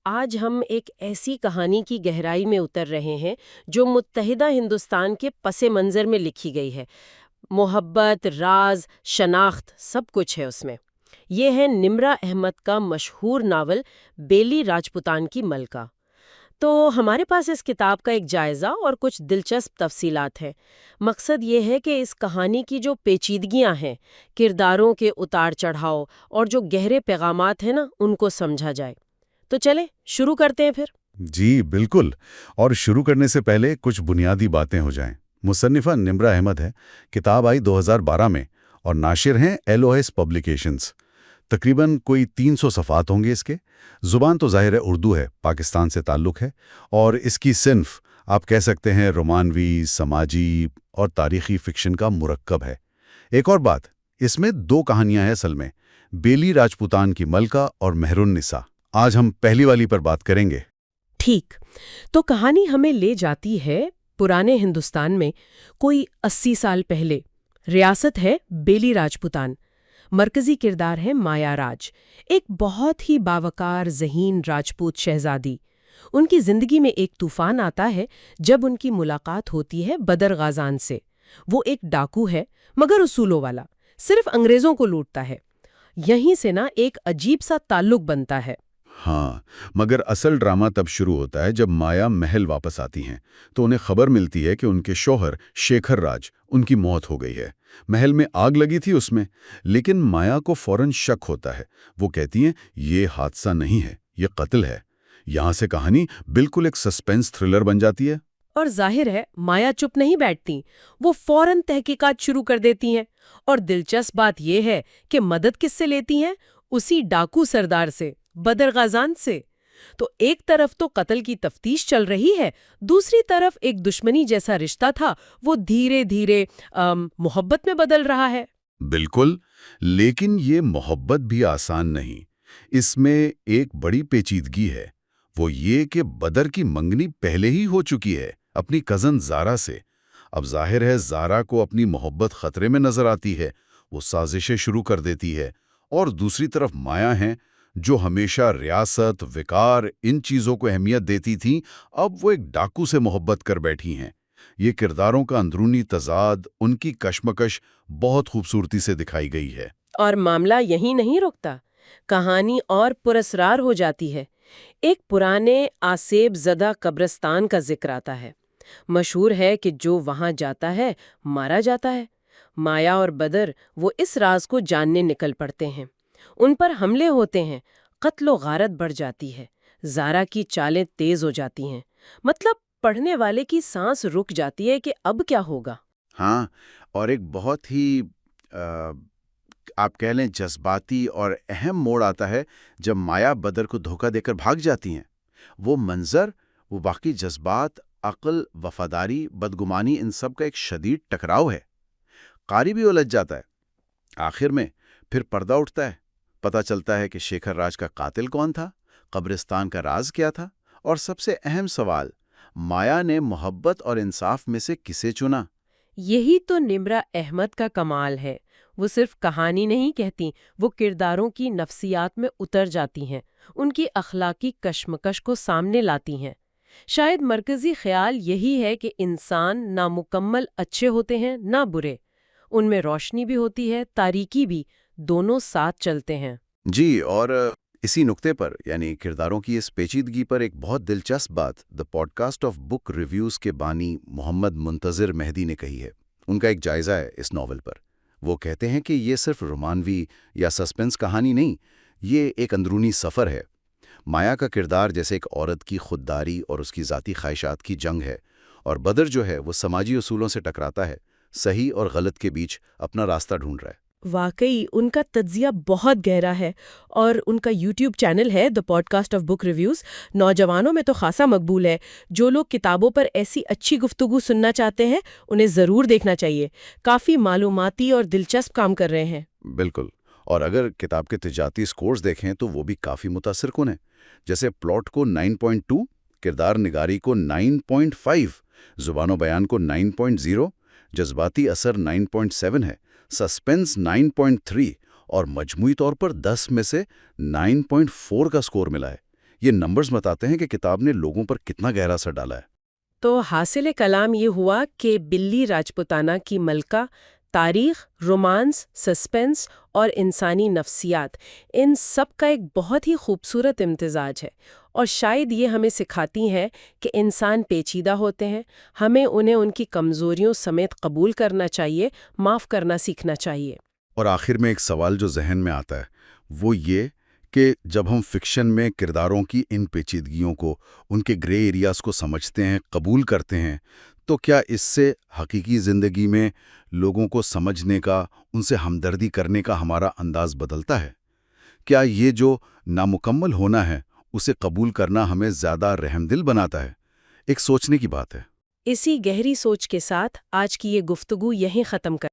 آج ہم ایک ایسی کہانی کی گہرائی میں اتر رہے ہیں جو متحدہ ہندوستان کے پس منظر میں لکھی گئی ہے۔ محبت، راز، شناخت سب کچھ ہے اس میں۔ یہ ہے نمرا احمد کا مشہور ناول بیلی راجپوتان کی ملکہ۔ تو ہمارے پاس اس کتاب کا ایک جائزہ اور کچھ دلچسپ تفصیلات ہیں۔ مقصد یہ ہے کہ اس کہانی کی جو پیچیدگیاں ہیں، کرداروں کے اتار چڑھاؤ اور جو گہرے پیغامات ہیں نا، ان کو سمجھا جائے۔ تو چلیں شروع کرتے ہیں پھر۔ جی بالکل، اور شروع کرنے سے پہلے کچھ بنیادی باتیں ہو جائیں۔ مصنفہ نمرا احمد ہے، کتاب آئی 2012 میں اور ناشر ہیں LOS پبلیکیشنز۔ تقریباً کوئی 300 صفحات ہوں گے اس کے۔ زبان تو ظاہر ہے اردو ہے، پاکستان سے تعلق ہے، اور اس کی صنف آپ کہہ سکتے ہیں رومانوی، سماجی اور تاریخی فکشن کا مرکب ہے۔ ایک اور بات، اس میں 2 کہانیاں ہیں اصل میں، بیلی راجپوتان کی ملکہ اور مہر النساء۔ آج ہم پہلی والی پر بات کریں گے۔ ٹھیک، تو کہانی ہمیں لے جاتی ہے پرانے ہندوستان میں کوئی 80 سال پہلے۔ ریاست ہے بیلی راجپوتان۔ مرکزی کردار ہے مایا راج، ایک بہت ہی باوقار ذہین راجپوت شہزادی۔ ان کی زندگی میں ایک طوفان آتا ہے جب ان کی ملاقات ہوتی ہے بدر غازان سے۔ وہ ایک ڈاکو ہے مگر اصولوں والا، صرف انگریزوں کو لوٹتا ہے۔ یہیں سے نا ایک عجیب سا تعلق بنتا ہے۔ ہاں، مگر اصل ڈرامہ تب شروع ہوتا ہے جب مایا محل واپس آتی ہیں تو انہیں خبر ملتی ہے کہ ان کے شوہر شیکھر راج، ان کی موت ہو گئی ہے۔ محل میں آگ لگی تھی اس میں، لیکن مایا کو فوراً شک ہوتا ہے۔ وہ کہتی ہیں یہ حادثہ نہیں ہے، یہ قتل ہے۔ یہاں سے کہانی بالکل ایک سسپینس تھرلر بن جاتی ہے۔ اور ظاہر ہے مایا چپ نہیں بیٹھتی، وہ فوراً تحقیقات شروع کر دیتی ہیں۔ اور دلچسپ بات یہ ہے کہ مدد کس سے لیتی ہیں؟ اسی ڈاکو سردار سے، بدر غازان سے۔ تو ایک طرف تو قتل کی تفتیش چل رہی ہے، دوسری طرف ایک دشمنی جیسا رشتہ تھا، وہ دھیرے دھیرے محبت میں بدل رہا ہے۔ بالکل، لیکن یہ محبت بھی آسان نہیں۔ اس میں ایک بڑی پیچیدگی ہے، وہ یہ کہ بدر کی منگنی پہلے ہی ہو چکی ہے اپنی کزن زارا سے۔ اب ظاہر ہے زارا کو اپنی محبت خطرے میں نظر آتی ہے، وہ سازشیں شروع کر دیتی ہے۔ اور دوسری طرف مایا ہیں جو ہمیشہ ریاست، وقار، ان چیزوں کو اہمیت دیتی تھیں، اب وہ ایک ڈاکو سے محبت کر بیٹھی ہیں۔ یہ کرداروں کا اندرونی تضاد، ان کی کشمکش بہت خوبصورتی سے دکھائی گئی ہے۔ اور معاملہ یہیں نہیں رکتا، کہانی اور پراسرار ہو جاتی ہے۔ ایک پرانے آسیب زدہ قبرستان کا ذکر آتا ہے۔ مشہور ہے کہ جو وہاں جاتا ہے مارا جاتا ہے۔ مایا اور بدر وہ اس راز کو جاننے نکل پڑتے ہیں۔ ان پر حملے ہوتے ہیں، قتل و غارت بڑھ جاتی ہے، زارا کی چالیں تیز ہو جاتی ہیں۔ مطلب پڑھنے والے کی سانس رک جاتی ہے کہ اب کیا ہوگا۔ ہاں، اور ایک بہت ہی آپ کہہ لیں جذباتی اور اہم موڑ آتا ہے جب مایا بدر کو دھوکہ دے کر بھاگ جاتی ہیں۔ وہ منظر، وہ باقی جذبات، عقل، وفاداری، بدگمانی، ان سب کا ایک شدید ٹکراؤ ہے۔ قاری بھی الجھ جاتا ہے۔ آخر میں پھر پردہ اٹھتا ہے، پتہ چلتا ہے کہ شیکھر راج کا قاتل کون تھا، قبرستان کا راز کیا تھا، اور سب سے اہم سوال، مایا نے محبت اور انصاف میں سے کسے چنا؟ یہی تو نمرا احمد کا کمال ہے۔ وہ صرف کہانی نہیں کہتی، وہ کرداروں کی نفسیات میں اتر جاتی ہیں، ان کی اخلاقی کشمکش کو سامنے لاتی ہیں۔ شاید مرکزی خیال یہی ہے کہ انسان نہ مکمل اچھے ہوتے ہیں نہ برے، ان میں روشنی بھی ہوتی ہے، تاریکی بھی، دونوں ساتھ چلتے ہیں۔ جی، اور اسی نقطے پر یعنی کرداروں کی اس پیچیدگی پر ایک بہت دلچسپ بات the podcast of book reviews کے بانی محمد منتظر مہدی نے کہی ہے۔ ان کا ایک جائزہ ہے اس ناول پر۔ وہ کہتے ہیں کہ یہ صرف رومانوی یا سسپنس کہانی نہیں، یہ ایک اندرونی سفر ہے۔ مایا کا کردار جیسے ایک عورت کی خودداری اور اس کی ذاتی خواہشات کی جنگ ہے، اور بدر جو ہے وہ سماجی اصولوں سے ٹکراتا ہے، صحیح اور غلط کے بیچ اپنا راستہ ڈھونڈ رہا ہے۔ واقعی ان کا تجزیہ بہت گہرا ہے، اور ان کا یوٹیوب چینل ہے the podcast of book reviews, نوجوانوں میں تو خاصا مقبول ہے۔ جو لوگ کتابوں پر ایسی اچھی گفتگو سننا چاہتے ہیں انہیں ضرور دیکھنا چاہیے، کافی معلوماتی اور دلچسپ کام کر رہے ہیں۔ بالکل، اور اگر کتاب کے تجارتی سکورز دیکھیں تو وہ بھی کافی متاثر کن ہیں۔ جیسے پلاٹ کو 9.2، کردار نگاری کو 9.5، زبان و بیان کو 9.0، جذباتی اثر 9.7 ہے، سسپنس 9.3 اور مجموعی طور پر 10 میں سے 9.4 کا سکور ملا ہے۔ یہ نمبرز بتاتے ہیں کہ کتاب نے لوگوں پر کتنا گہرا اثر ڈالا ہے۔ تو حاصل کلام یہ ہوا کہ بلی راجپوتانہ کی ملکہ تاریخ، رومانس، سسپنس اور انسانی نفسیات، ان سب کا ایک بہت ہی خوبصورت امتزاج ہے، اور شاید یہ ہمیں سکھاتی ہیں کہ انسان پیچیدہ ہوتے ہیں، ہمیں انہیں ان کی کمزوریوں سمیت قبول کرنا چاہیے، معاف کرنا سیکھنا چاہیے۔ اور آخر میں ایک سوال جو ذہن میں آتا ہے وہ یہ کہ جب ہم فکشن میں کرداروں کی ان پیچیدگیوں کو، ان کے گرے ایریاز کو سمجھتے ہیں، قبول کرتے ہیں، تو کیا اس سے حقیقی زندگی میں لوگوں کو سمجھنے کا، ان سے ہمدردی کرنے کا ہمارا انداز بدلتا ہے؟ کیا یہ جو نامکمل ہونا ہے اسے قبول کرنا ہمیں زیادہ رحمدل بناتا ہے؟ ایک سوچنے کی بات ہے۔ اسی گہری سوچ کے ساتھ آج کی یہ گفتگو یہیں ختم کر